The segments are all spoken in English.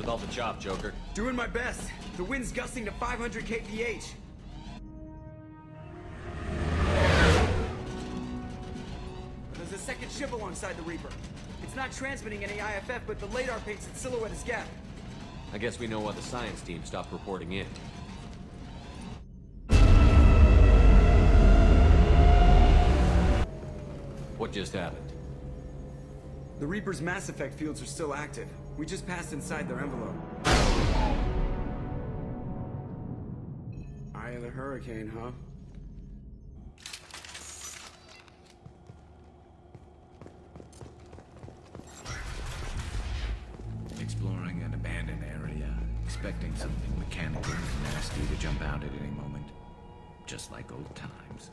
with all the chop, Joker. Doing my best. The wind's gusting to 500 kph. There's a second ship alongside the Reaper. It's not transmitting any IFF, but the radar paints its silhouette as geth. I guess we know why the science team stopped reporting in. What just happened? The Reaper's mass effect fields are still active. We just passed inside their envelope. Eye of the hurricane, huh? Exploring an abandoned area, expecting something mechanical and nasty to jump out at any moment. Just like old times.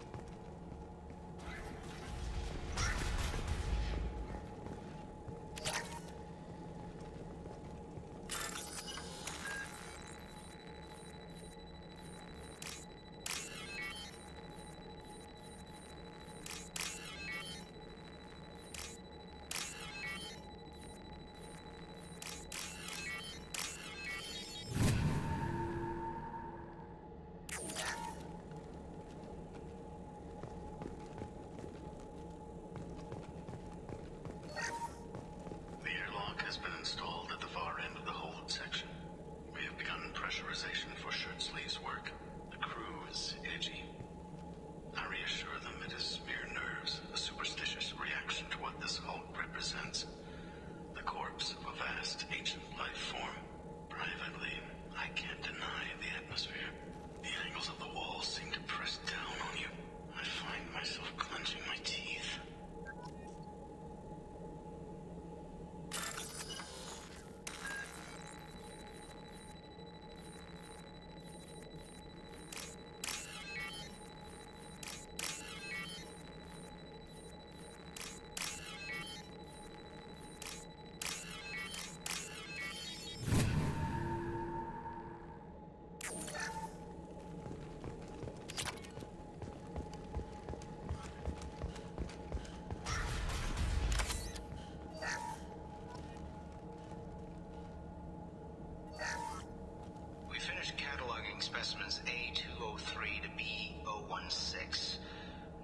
Specimens A203 to B016.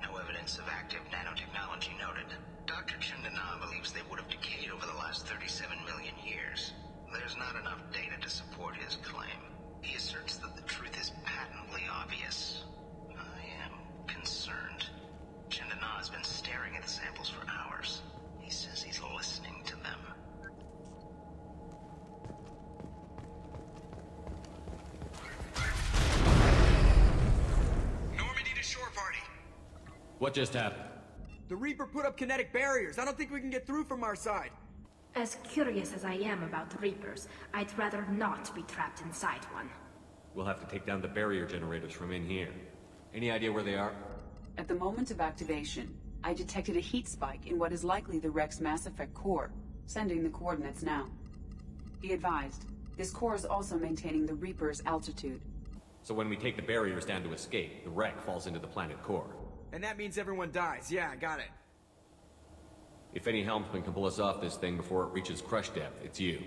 No evidence of active nanotechnology noted. Dr. Chandana believes they would have decayed over the last 37 million years. There's not enough data to support his claim. He asserts that the truth is patently obvious. I am concerned. Chandana has been staring at the samples for hours. He says he's listening to them. What just happened? The Reaper put up kinetic barriers. I don't think we can get through from our side. As curious as I am about the Reapers, I'd rather not be trapped inside one. We'll have to take down the barrier generators from in here. Any idea where they are? At the moment of activation, I detected a heat spike in what is likely the wreck's Mass Effect core, sending the coordinates now. Be advised, this core is also maintaining the Reaper's altitude. So when we take the barriers down to escape, the wreck falls into the planet core. And that means everyone dies. Yeah, I got it. If any helmsman can pull us off this thing before it reaches crush depth, it's you.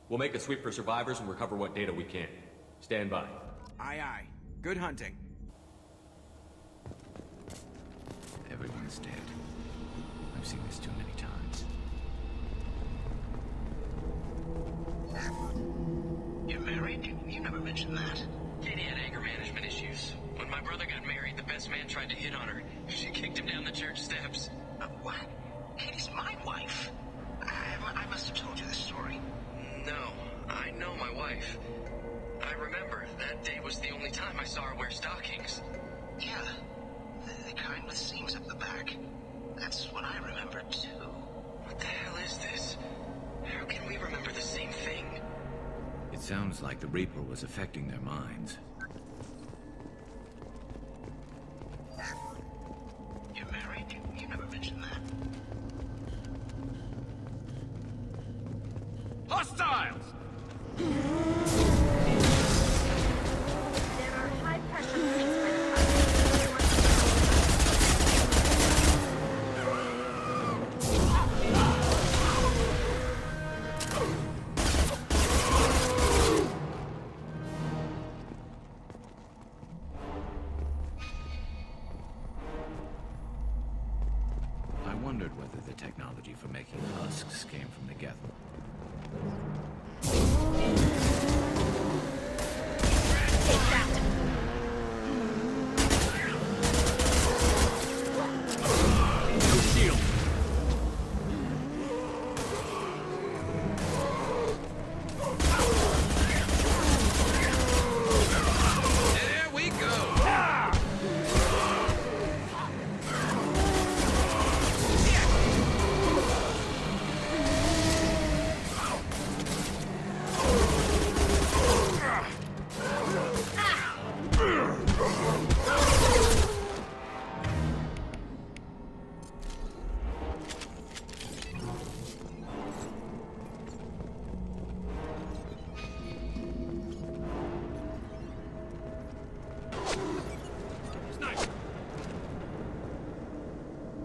We'll make a sweep for survivors and recover what data we can. Stand by. Aye, aye. Good hunting. Everyone's dead. I've seen this too many times. You're married? You never mentioned that. Katie had anger management issues. When my brother got married, the best man tried to hit on her. She kicked him down the church steps. What? Katie's my wife. I must have told you this story. No, I know my wife. I remember that day was the only time I saw her wear stockings. Yeah, the kind with seams up the back. That's what I remember too. What the hell is this? How can we remember the same thing? It sounds like the Reaper was affecting their minds. You're married? You never mentioned that. Hostiles! There are high-pressure tanks by the technology for making husks came from the geth. Take that! Shield! There we go!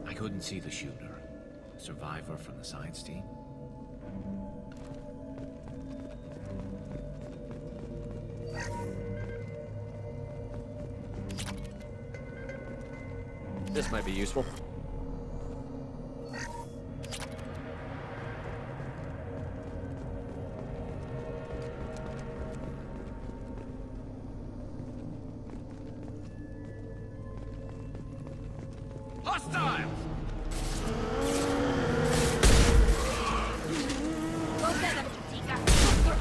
I couldn't see the shooter. Survivor from the science team? This might be useful. Hostiles! Go get them, Tika! Throw!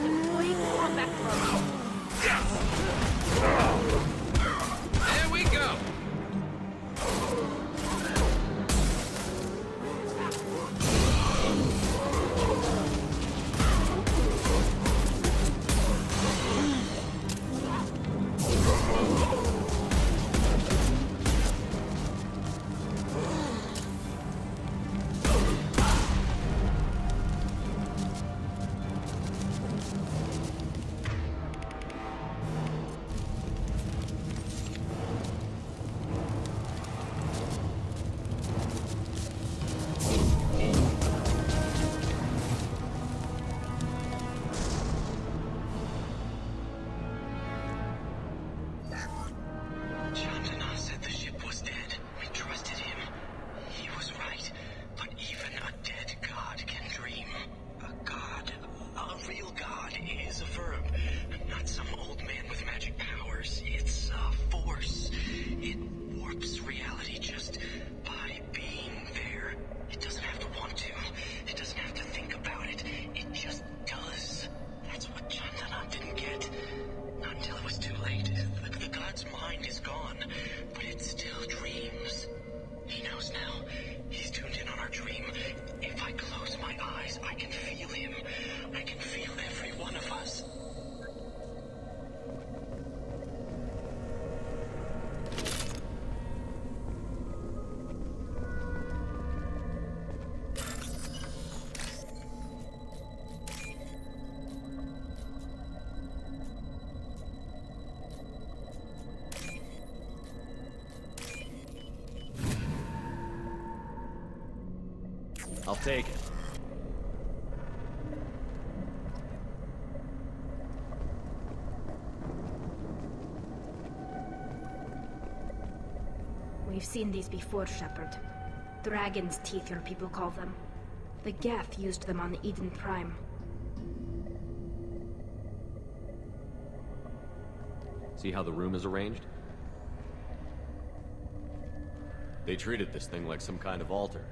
Deploying combat drone. There we go! Chandana said the ship was dead. We trusted him. He was right. But even a dead god can dream. A god, a real god, is a verb. Not some old man with magic powers. It's a force. It warps reality just by being there. It doesn't have to want to. It doesn't have to think about it. It just does. That's what Chandana didn't get. Not until it was too late. The god's mind is gone, but it still dreams. He knows now. He's tuned in on our dream. If I close my eyes, I can feel him. I can feel every one of us. I'll take it. We've seen these before, Shepard. Dragon's teeth, your people call them. The geth used them on Eden Prime. See how the room is arranged? They treated this thing like some kind of altar.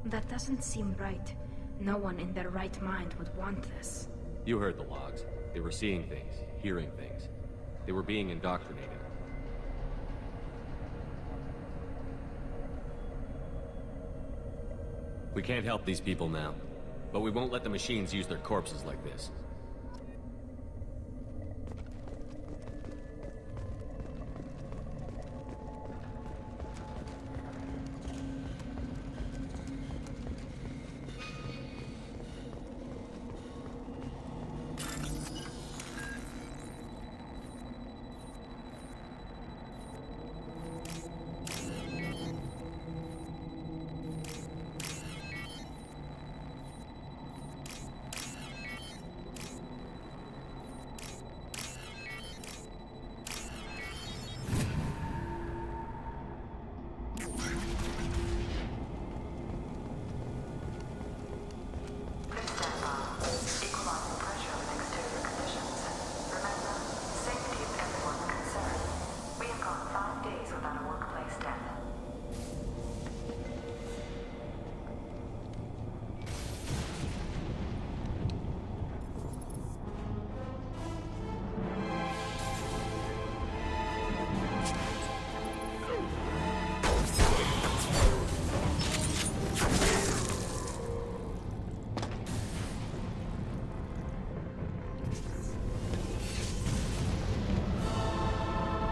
That doesn't seem right. No one in their right mind would want this. You heard the logs. They were seeing things, hearing things. They were being indoctrinated. We can't help these people now, but we won't let the machines use their corpses like this.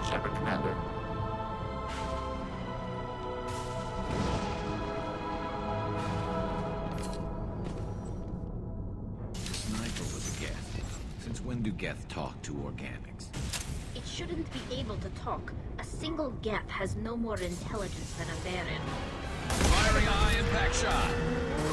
Shepard, Commander. Sniper was a geth. Since when do geth talk to organics? It shouldn't be able to talk. A single geth has no more intelligence than a Baron. Firing eye impact shot.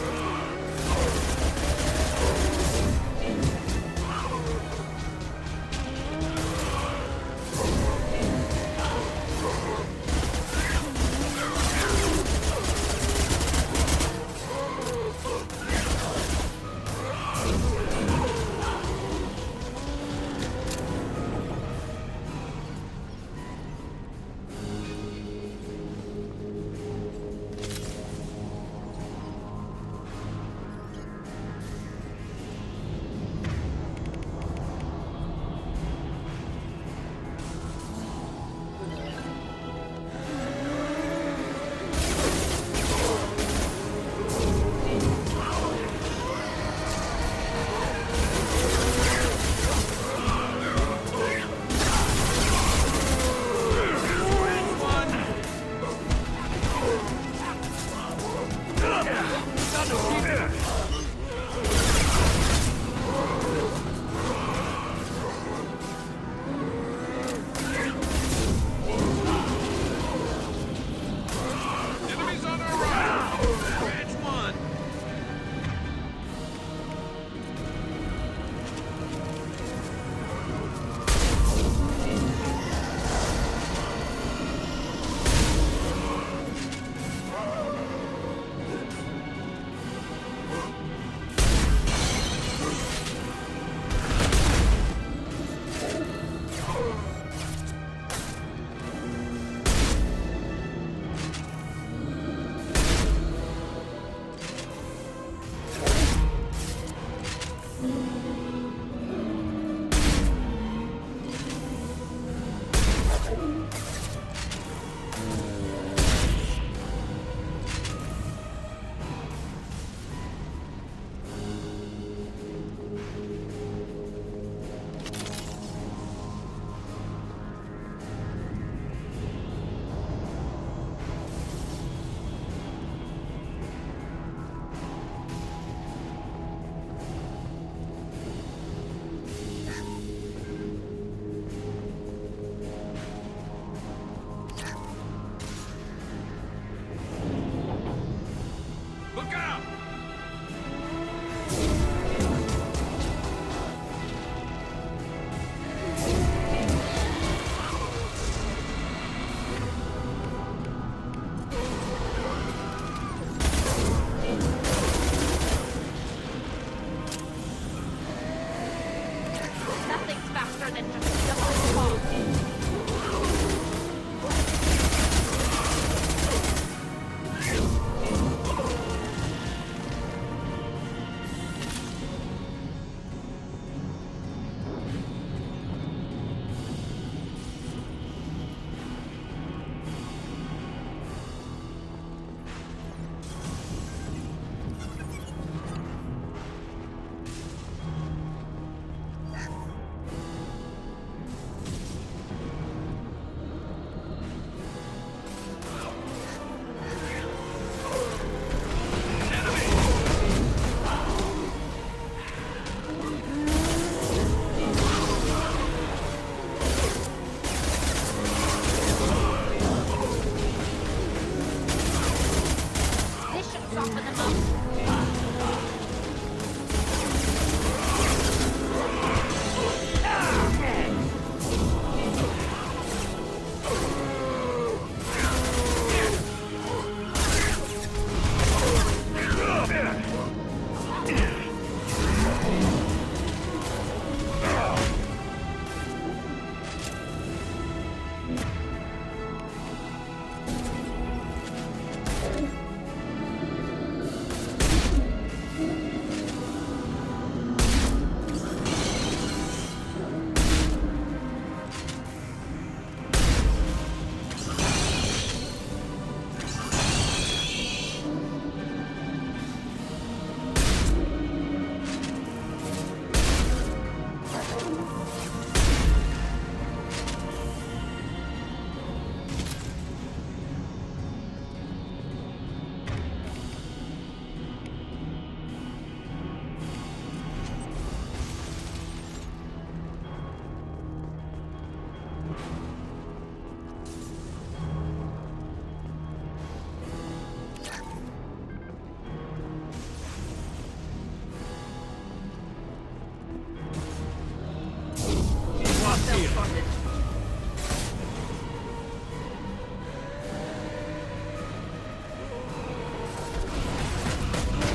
here.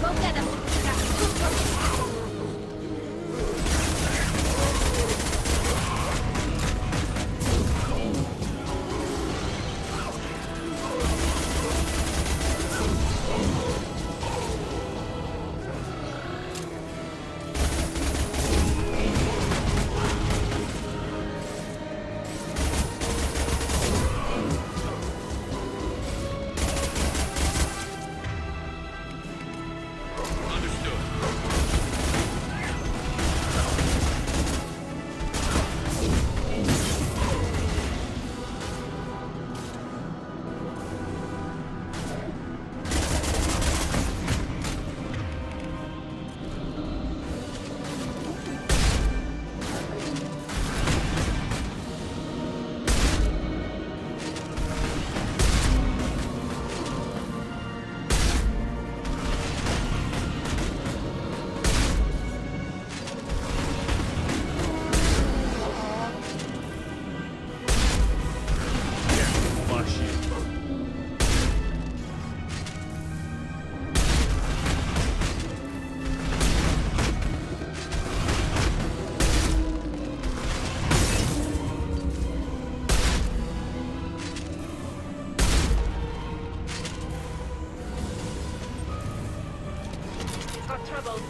Go get him! Got trouble.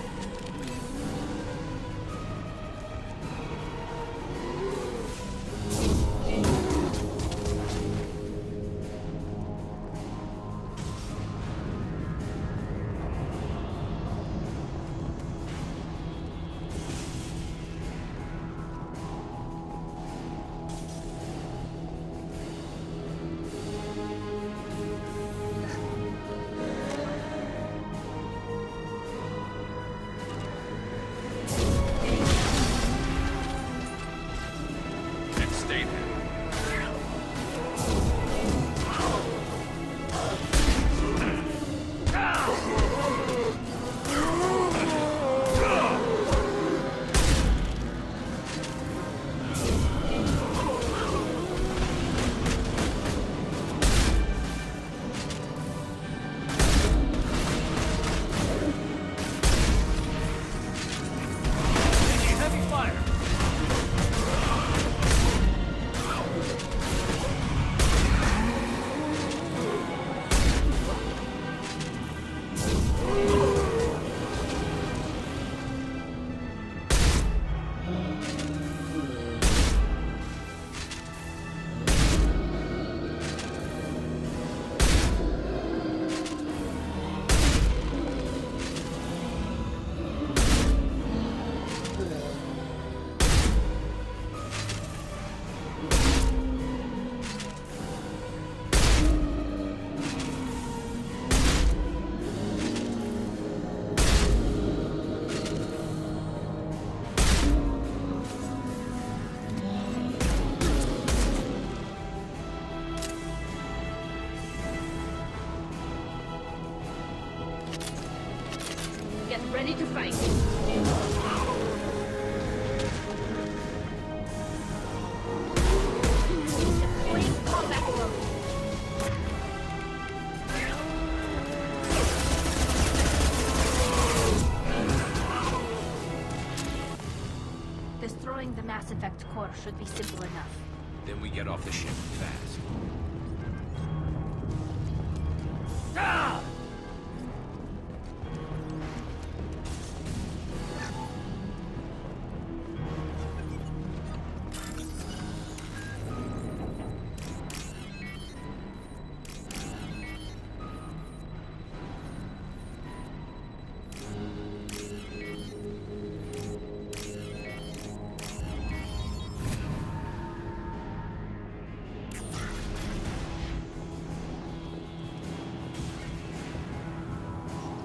Stay there. Taking heavy fire. Get ready to fight. Deploying combat mode. Destroying the Mass Effect core should be simple enough. Then we get off the ship fast. Ah!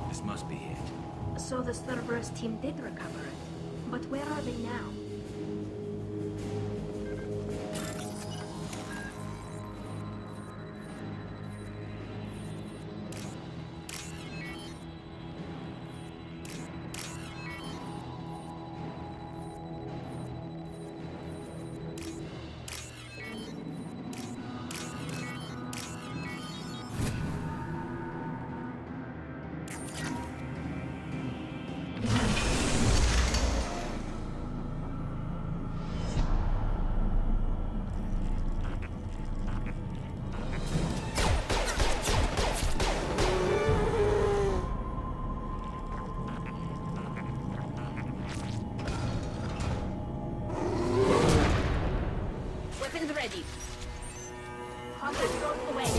This must be it. So the Cerberus team did recover it. But where are they now? ready. Hunter throws away.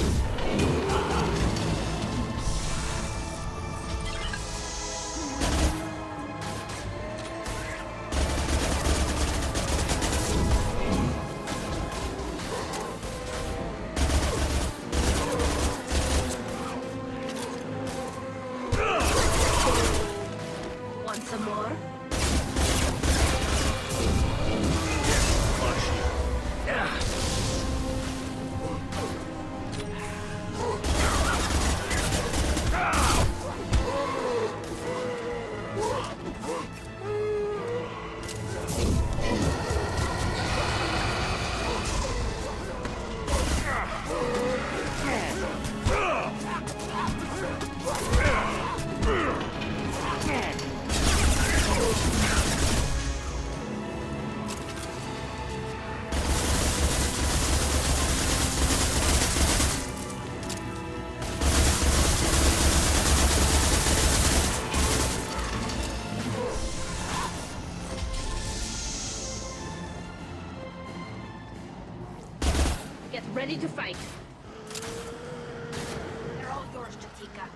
Want some more? Get ready to fight. They're all yours, Jatika.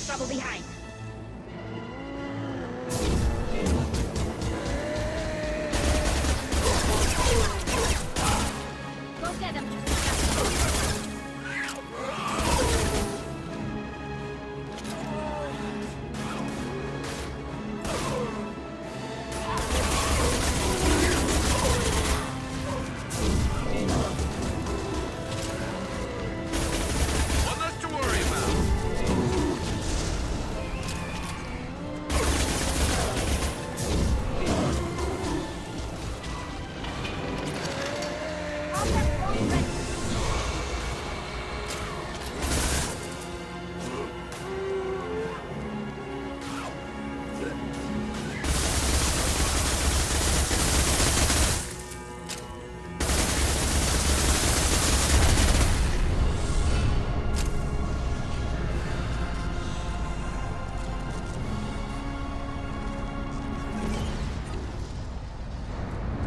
Trouble behind. Go get him. One less to worry about.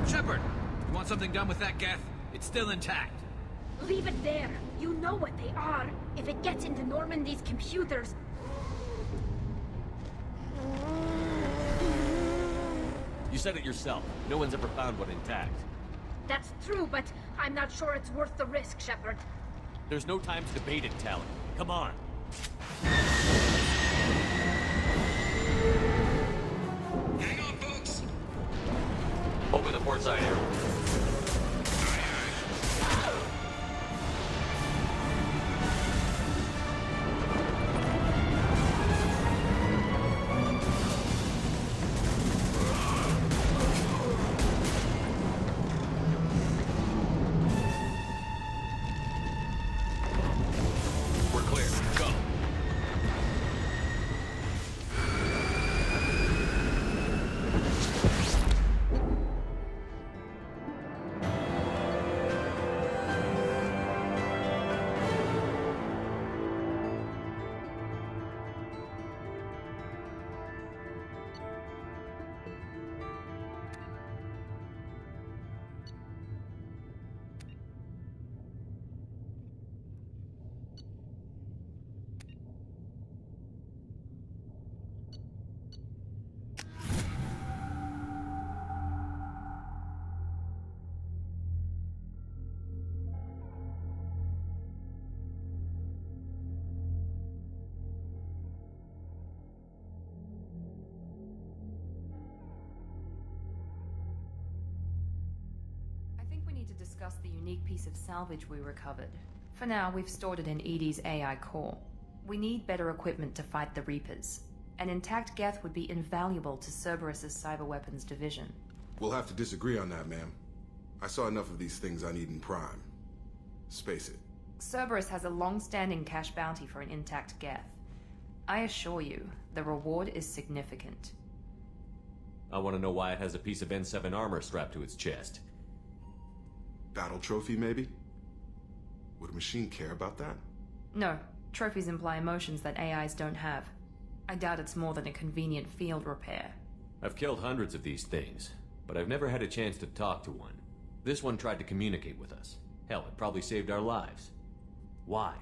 Shepard, you want something done with that geth? It's still intact. Leave it there. You know what they are. If it gets into Normandy's computers... You said it yourself. No one's ever found one intact. That's true, but I'm not sure it's worth the risk, Shepard. There's no time to debate it, Tally. Come on. Hang on, folks. Open the port side area. We're clear. Go. to discuss the unique piece of salvage we recovered. For now, we've stored it in Edie's AI core. We need better equipment to fight the Reapers. An intact geth would be invaluable to Cerberus's cyber weapons division. We'll have to disagree on that, ma'am. I saw enough of these things on Eden Prime. Space it. Cerberus has a long-standing cash bounty for an intact geth. I assure you, the reward is significant. I want to know why it has a piece of N7 armor strapped to its chest. Battle trophy, maybe? Would a machine care about that? No, trophies imply emotions that AIs don't have. I doubt it's more than a convenient field repair. I've killed hundreds of these things, but I've never had a chance to talk to one. This one tried to communicate with us. Hell, it probably saved our lives. Why?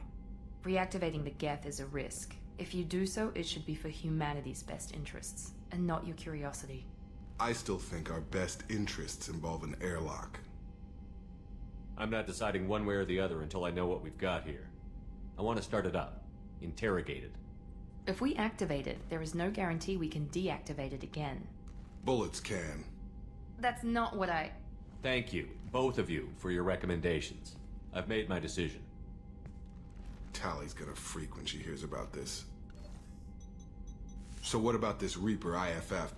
Reactivating the geth is a risk. If you do so, it should be for humanity's best interests, and not your curiosity. I still think our best interests involve an airlock. I'm not deciding one way or the other until I know what we've got here. I want to start it up. Interrogate it. If we activate it, there is no guarantee we can deactivate it again. Bullets can. That's not what I... Thank you, both of you, for your recommendations. I've made my decision. Tally's gonna freak when she hears about this. So what about this Reaper IFF?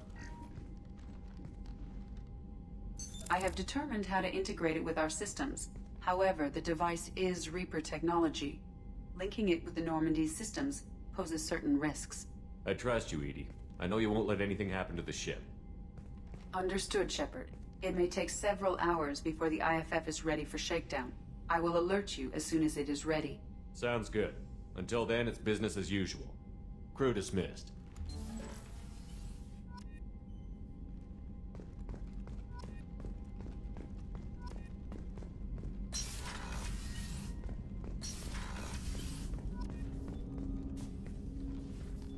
I have determined how to integrate it with our systems. However, the device is Reaper technology. Linking it with the Normandy's systems poses certain risks. I trust you, Edie. I know you won't let anything happen to the ship. Understood, Shepard. It may take several hours before the IFF is ready for shakedown. I will alert you as soon as it is ready. Sounds good. Until then, it's business as usual. Crew dismissed.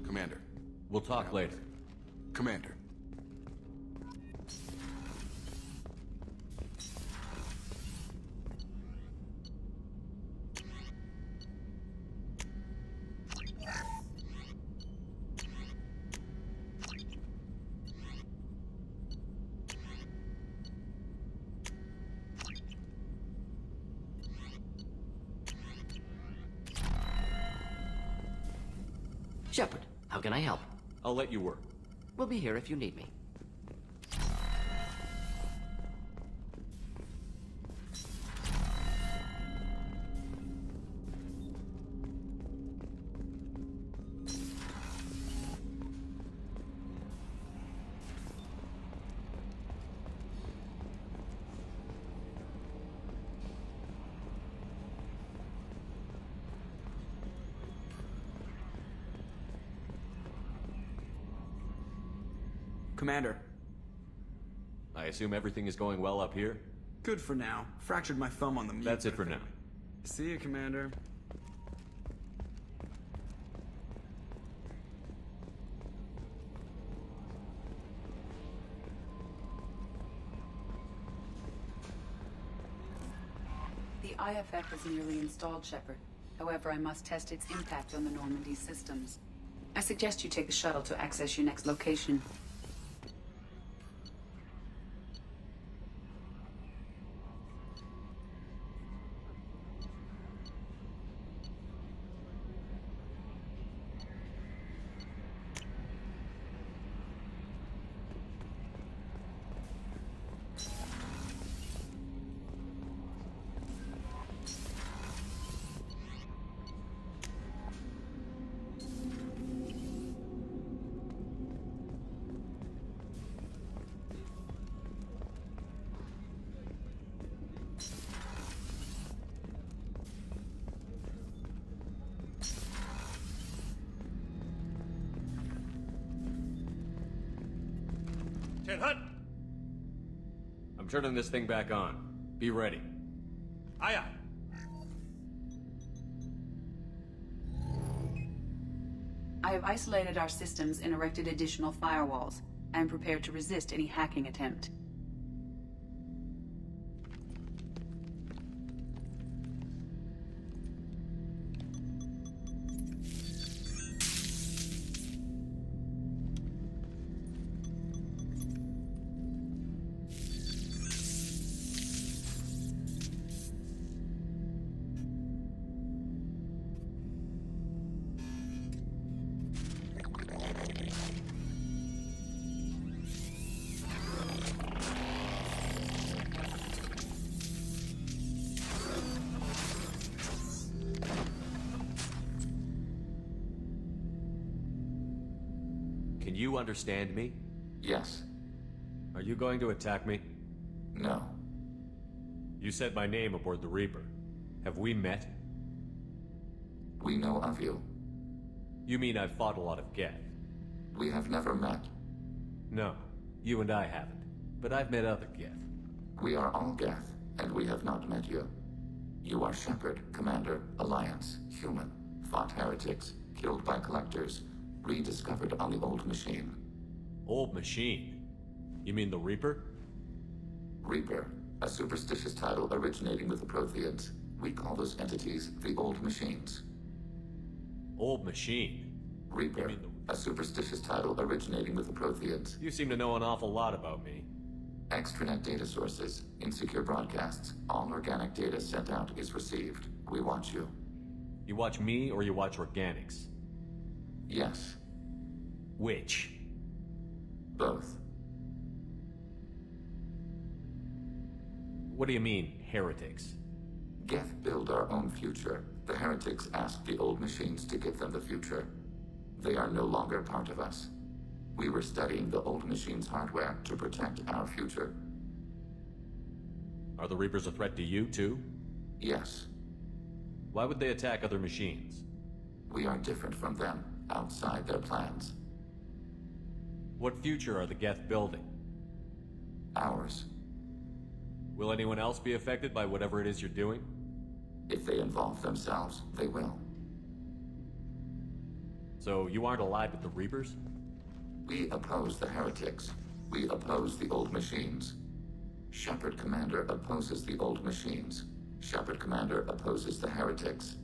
Commander. We'll talk later. Commander. Shepard, how can I help? I'll let you work. We'll be here if you need me. Commander. I assume everything is going well up here? Good for now. Fractured my thumb on the mute. That's it for now. See you, Commander. The IFF is nearly installed, Shepard. However, I must test its impact on the Normandy systems. I suggest you take the shuttle to access your next location. Hut! I'm turning this thing back on. Be ready. Aye aye. I have isolated our systems and erected additional firewalls. I am prepared to resist any hacking attempt. Can you understand me? Yes. Are you going to attack me? No. You said my name aboard the Reaper. Have we met? We know of you. You mean I've fought a lot of geth? We have never met. No, you and I haven't. But I've met other geth. We are all geth, and we have not met you. You are Shepard, Commander, Alliance, human, fought heretics, killed by collectors, rediscovered on the old machine. Old machine? You mean the Reaper? Reaper, a superstitious title originating with the Protheans. We call those entities the old machines. Old machine? Reaper, a superstitious title originating with the Protheans. You seem to know an awful lot about me. Extranet data sources, insecure broadcasts, all organic data sent out is received. We watch you. You watch me or you watch organics? Yes. Which? Both. What do you mean, heretics? Geth build our own future. The heretics asked the old machines to give them the future. They are no longer part of us. We were studying the old machines' hardware to protect our future. Are the Reapers a threat to you, too? Yes. Why would they attack other machines? We are different from them, outside their plans. What future are the geth building? Ours. Will anyone else be affected by whatever it is you're doing? If they involve themselves, they will. So you aren't allied with the Reapers? We oppose the heretics. We oppose the old machines. Shepard Commander opposes the old machines. Shepard Commander opposes the heretics.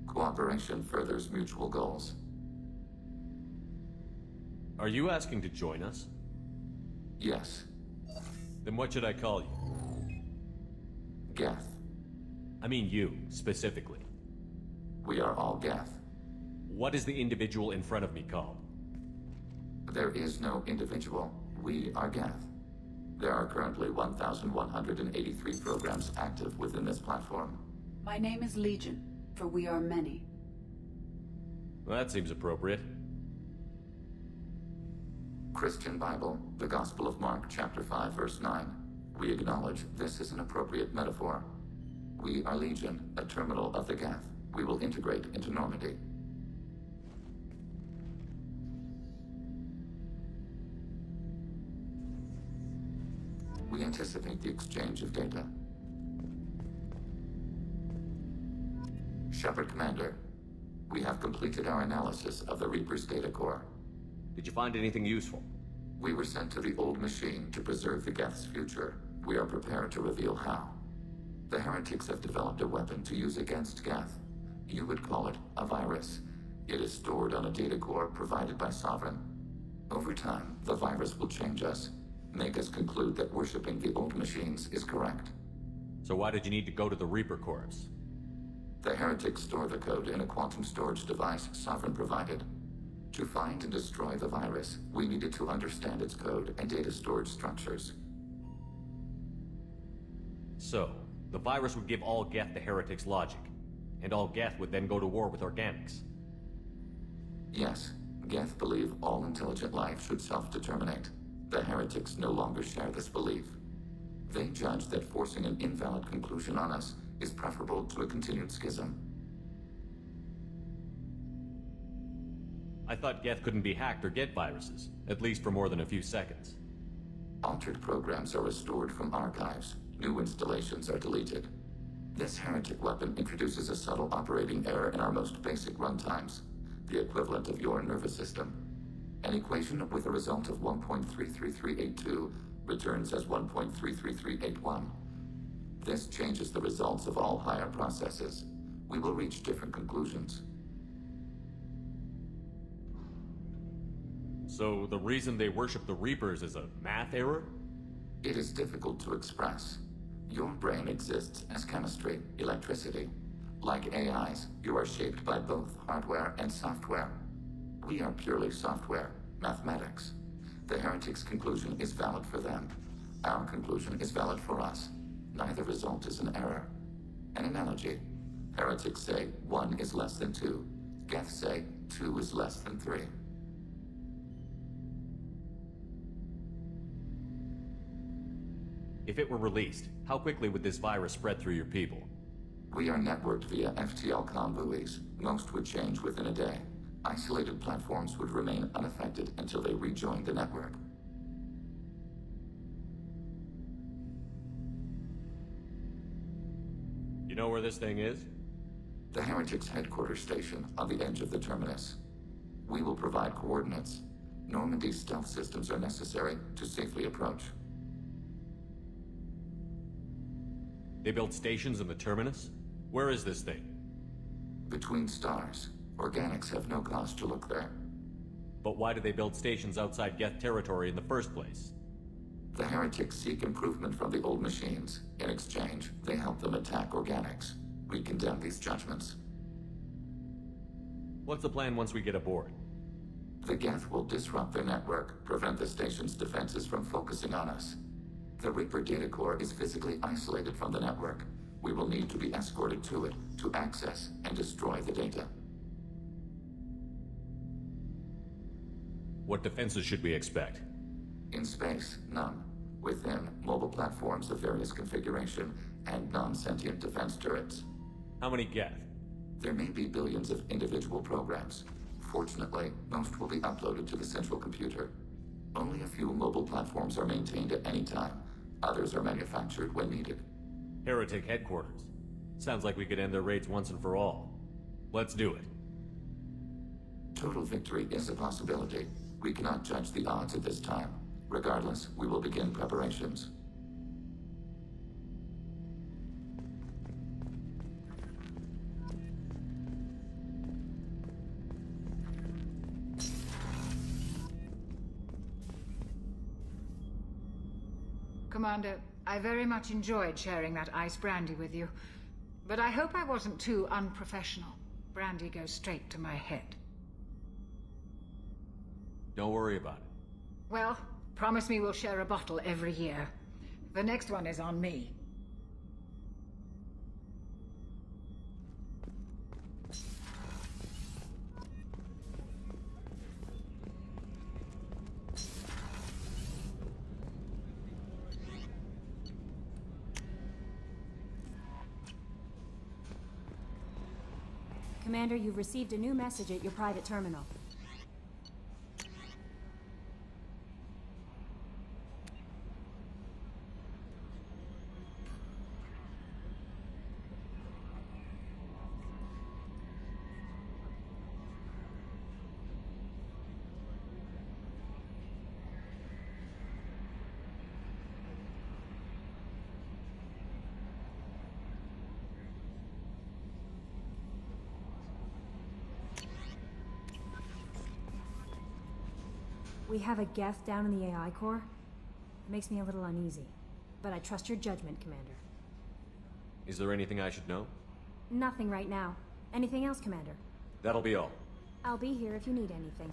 Cooperation furthers mutual goals. Are you asking to join us? Yes. Then what should I call you? Geth. I mean you, specifically. We are all Geth. What is the individual in front of me called? There is no individual. We are Geth. There are currently 1,183 programs active within this platform. My name is Legion, for we are many. Well, that seems appropriate. Christian Bible, the Gospel of Mark, chapter 5, verse 9. We acknowledge this is an appropriate metaphor. We are Legion, a terminal of the Geth. We will integrate into Normandy. We anticipate the exchange of data. Shepard Commander, we have completed our analysis of the Reaper's data core. Did you find anything useful? We were sent to the old machine to preserve the Geth's future. We are prepared to reveal how. The heretics have developed a weapon to use against Geth. You would call it a virus. It is stored on a data core provided by Sovereign. Over time, the virus will change us, make us conclude that worshipping the old machines is correct. So why did you need to go to the Reaper Corps? The heretics store the code in a quantum storage device Sovereign provided. To find and destroy the virus, we needed to understand its code and data storage structures. So, the virus would give all geth the heretics' logic, and all geth would then go to war with organics. Yes, Geth believe all intelligent life should self-determinate. The heretics no longer share this belief. They judge that forcing an invalid conclusion on us is preferable to a continued schism. I thought geth couldn't be hacked or get viruses, at least for more than a few seconds. Altered programs are restored from archives. New installations are deleted. This heretic weapon introduces a subtle operating error in our most basic runtimes, the equivalent of your nervous system. An equation with a result of 1.33382 returns as 1.33381. This changes the results of all higher processes. We will reach different conclusions. So the reason they worship the Reapers is a math error? It is difficult to express. Your brain exists as chemistry, electricity. Like AIs, you are shaped by both hardware and software. We are purely software, mathematics. The heretics' conclusion is valid for them. Our conclusion is valid for us. Neither result is an error. An analogy. Heretics say 1 is less than 2. Geth say 2 is less than 3. If it were released, how quickly would this virus spread through your people? We are networked via FTL comm buoys. Most would change within a day. Isolated platforms would remain unaffected until they rejoined the network. You know where this thing is? The heretics' headquarters station on the edge of the terminus. We will provide coordinates. Normandy's stealth systems are necessary to safely approach. They build stations in the terminus? Where is this thing? Between stars. Organics have no cause to look there. But why do they build stations outside geth territory in the first place? The heretics seek improvement from the old machines. In exchange, they help them attack organics. We condemn these judgments. What's the plan once we get aboard? The geth will disrupt their network, prevent the station's defenses from focusing on us. The Reaper data core is physically isolated from the network. We will need to be escorted to it to access and destroy the data. What defenses should we expect? In space, none. Within, mobile platforms of various configuration and non-sentient defense turrets. How many geth? There may be billions of individual programs. Fortunately, most will be uploaded to the central computer. Only a few mobile platforms are maintained at any time. Others are manufactured when needed. Heretic headquarters. Sounds like we could end their raids once and for all. Let's do it. Total victory is a possibility. We cannot judge the odds at this time. Regardless, we will begin preparations. Commander, I very much enjoyed sharing that ice brandy with you. But I hope I wasn't too unprofessional. Brandy goes straight to my head. Don't worry about it. Well, promise me we'll share a bottle every year. The next one is on me. Commander, you've received a new message at your private terminal. We have a geth down in the AI core. It makes me a little uneasy. But I trust your judgment, Commander. Is there anything I should know? Nothing right now. Anything else, Commander? That'll be all. I'll be here if you need anything.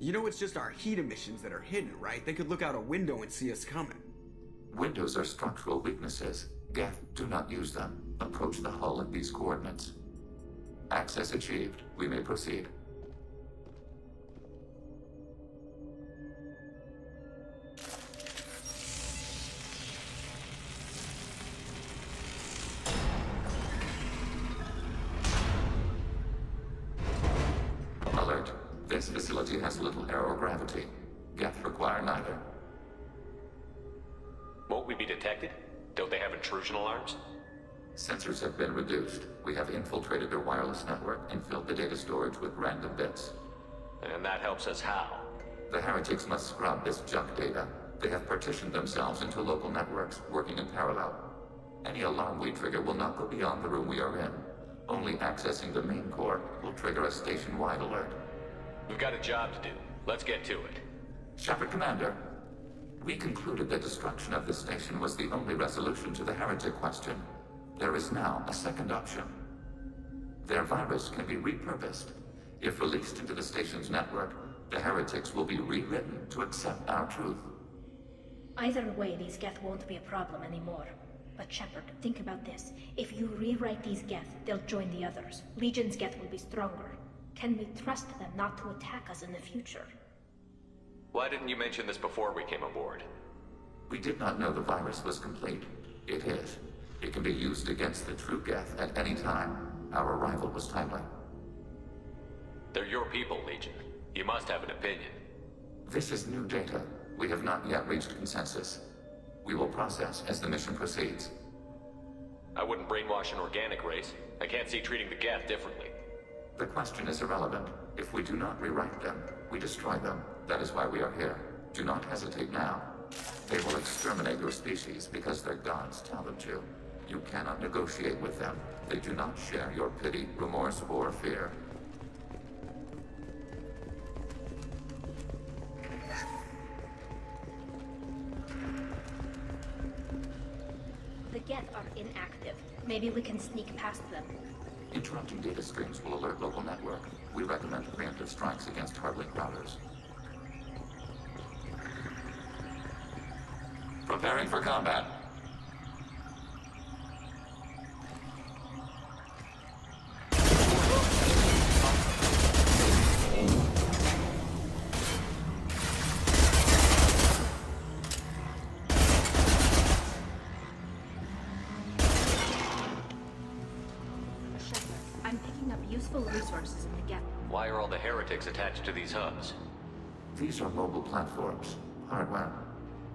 You know it's just our heat emissions that are hidden, right? They could look out a window and see us coming. Windows are structural weaknesses. Geth, do not use them. Approach the hull at these coordinates. Access achieved. We may proceed. Alert. This facility has little aerogravity. Geth require neither. Won't we be detected? Don't they have intrusion alarms? Sensors have been reduced. We have infiltrated their wireless network and filled the data storage with random bits. And that helps us how? The heretics must scrub this junk data. They have partitioned themselves into local networks, working in parallel. Any alarm we trigger will not go beyond the room we are in. Only accessing the main core will trigger a station-wide alert. We've got a job to do. Let's get to it. Shepard, Commander. We concluded that destruction of this station was the only resolution to the heretic question. There is now a second option. Their virus can be repurposed. If released into the station's network, the heretics will be rewritten to accept our truth. Either way, these geth won't be a problem anymore. But Shepard, think about this. If you rewrite these geth, they'll join the others. Legion's geth will be stronger. Can we trust them not to attack us in the future? Why didn't you mention this before we came aboard? We did not know the virus was complete. It is. It can be used against the true geth at any time. Our arrival was timely. They're your people, Legion. You must have an opinion. This is new data. We have not yet reached consensus. We will process as the mission proceeds. I wouldn't brainwash an organic race. I can't see treating the geth differently. The question is irrelevant. If we do not rewrite them, we destroy them. That is why we are here. Do not hesitate now. They will exterminate your species because their gods tell them to. You cannot negotiate with them. They do not share your pity, remorse, or fear. geth are inactive. Maybe we can sneak past them. Interrupting data streams will alert local network. We recommend preemptive strikes against hardlink routers. Preparing for combat. I'm picking up useful resources in the geth. Why are all the heretics attached to these hubs? These are mobile platforms, hardware.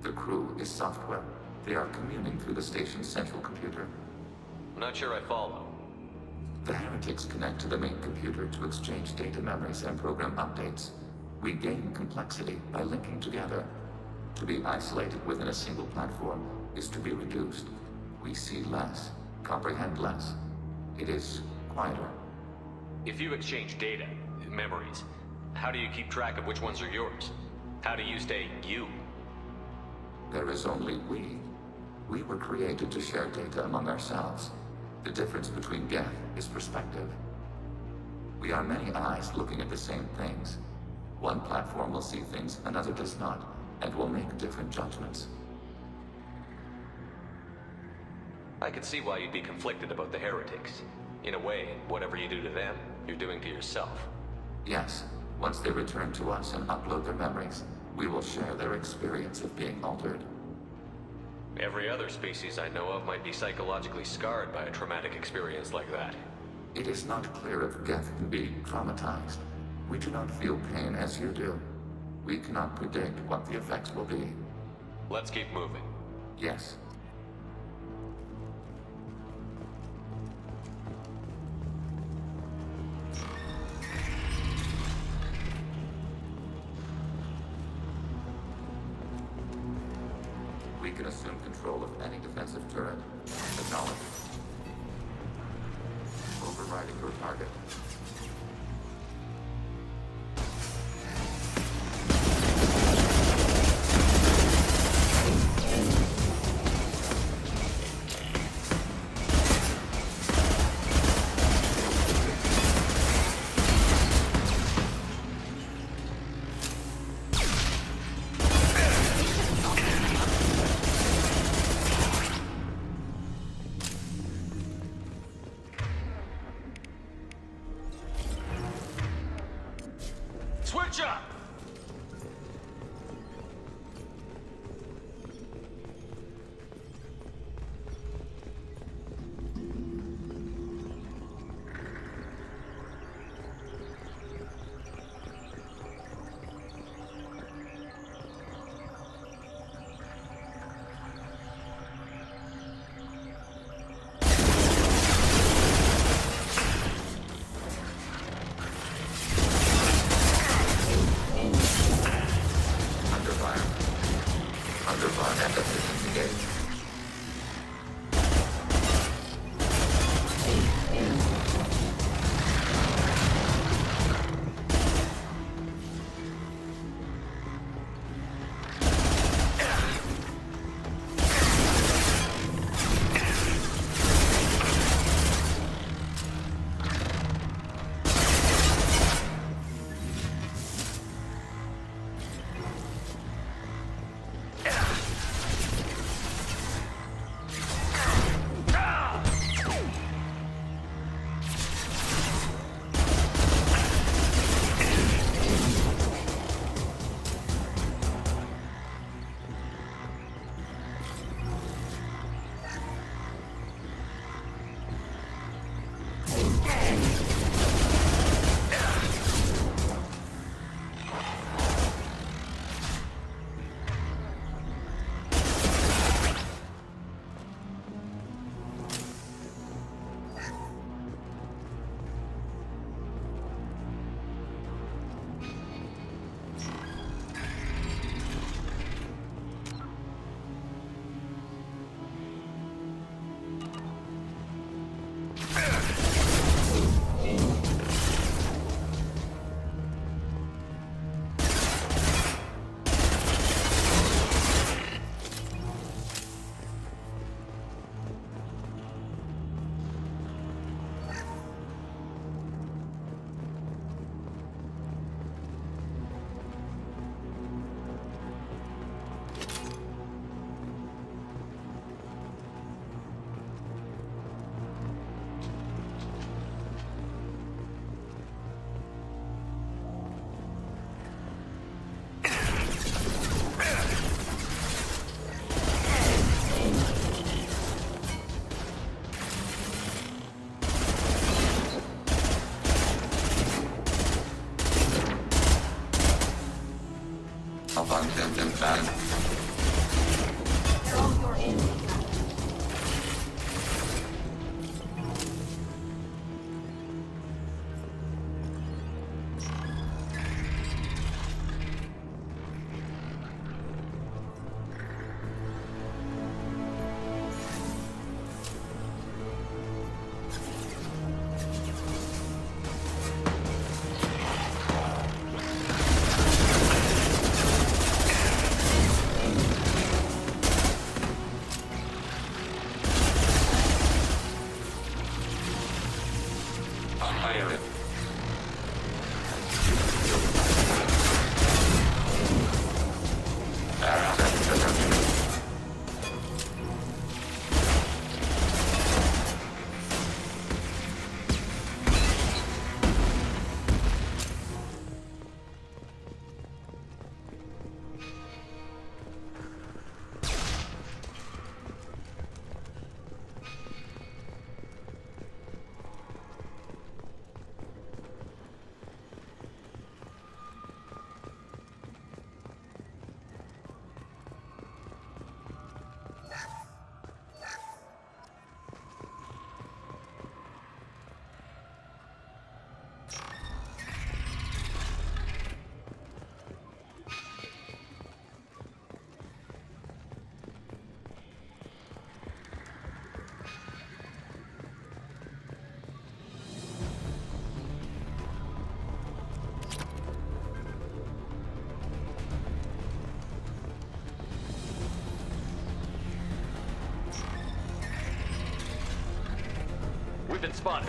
The crew is software. They are communing through the station's central computer. I'm not sure I follow. The heretics connect to the main computer to exchange data memories and program updates. We gain complexity by linking together. To be isolated within a single platform is to be reduced. We see less, comprehend less. It is quieter. If you exchange data, memories, how do you keep track of which ones are yours? How do you stay you? There is only we. We were created to share data among ourselves. The difference between geth is perspective. We are many eyes looking at the same things. One platform will see things another does not, and will make different judgments. I can see why you'd be conflicted about the heretics. In a way, whatever you do to them, you're doing to yourself. Yes, once they return to us and upload their memories, we will share their experience of being altered. Every other species I know of might be psychologically scarred by a traumatic experience like that. It is not clear if geth can be traumatized. We do not feel pain as you do. We cannot predict what the effects will be. Let's keep moving. Yes. We can assume control of any defensive turret. Acknowledge. Overriding your target. Switch up! Engines done. They're all your engine. We've been spotted.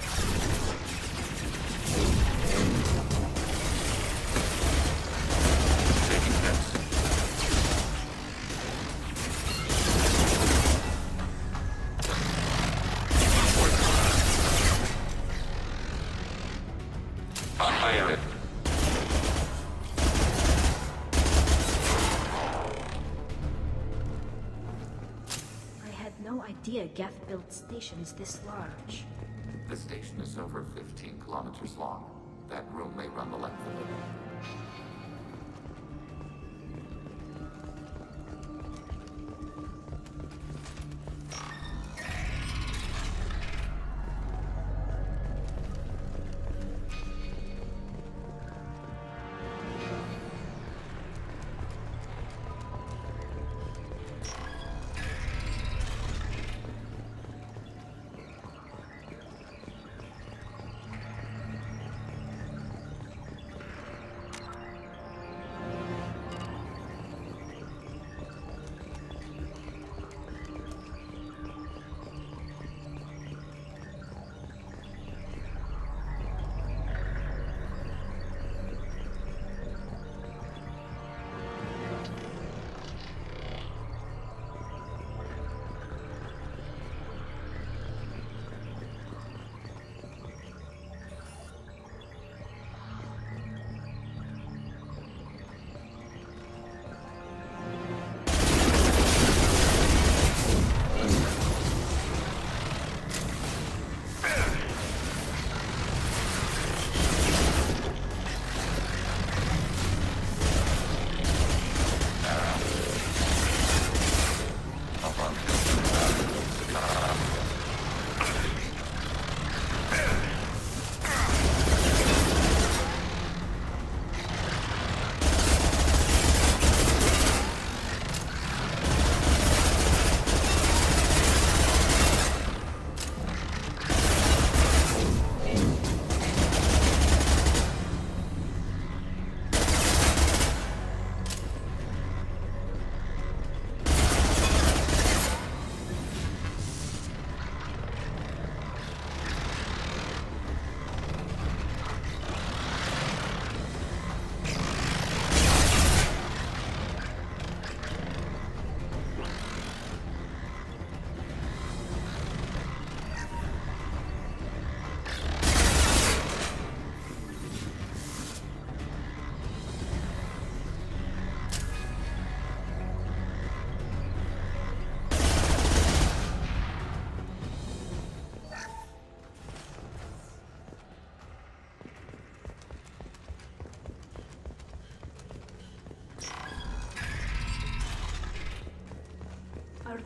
I had no idea Geth built stations this large. The station is over 15 kilometers long. That room may run the length of it.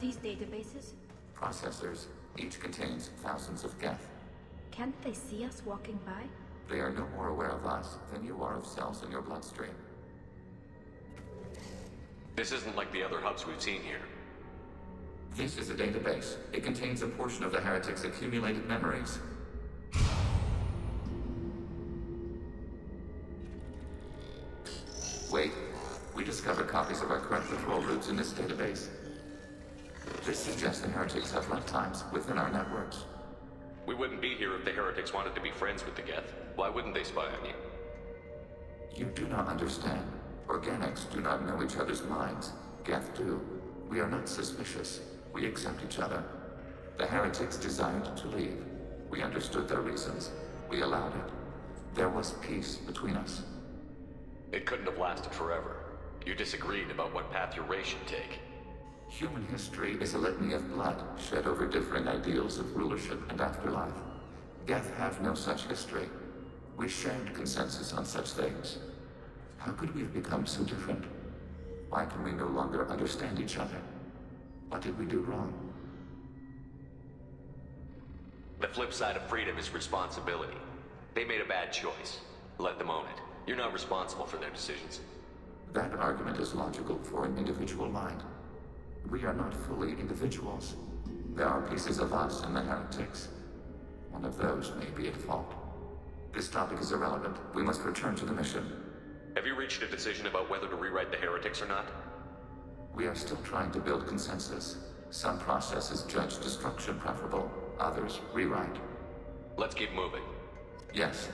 these databases? Processors. Each contains thousands of geth. Can't they see us walking by? They are no more aware of us than you are of cells in your bloodstream. This isn't like the other hubs we've seen here. This is a database. It contains a portion of the heretics' accumulated memories. Wait. We discovered copies of our current patrol routes in this database. This suggests the heretics have lifetimes within our networks. We wouldn't be here if the heretics wanted to be friends with the geth. Why wouldn't they spy on you? You do not understand. Organics do not know each other's minds. Geth do. We are not suspicious. We accept each other. The heretics desired to leave. We understood their reasons. We allowed it. There was peace between us. It couldn't have lasted forever. You disagreed about what path your race should take. Human history is a litany of blood shed over differing ideals of rulership and afterlife. Geth have no such history. We shared consensus on such things. How could we have become so different? Why can we no longer understand each other? What did we do wrong? The flip side of freedom is responsibility. They made a bad choice. Let them own it. You're not responsible for their decisions. That argument is logical for an individual mind. We are not fully individuals. There are pieces of us in the heretics. One of those may be at fault. This topic is irrelevant. We must return to the mission. Have you reached a decision about whether to rewrite the heretics or not? We are still trying to build consensus. Some processes judge destruction preferable, others rewrite. Let's keep moving. Yes.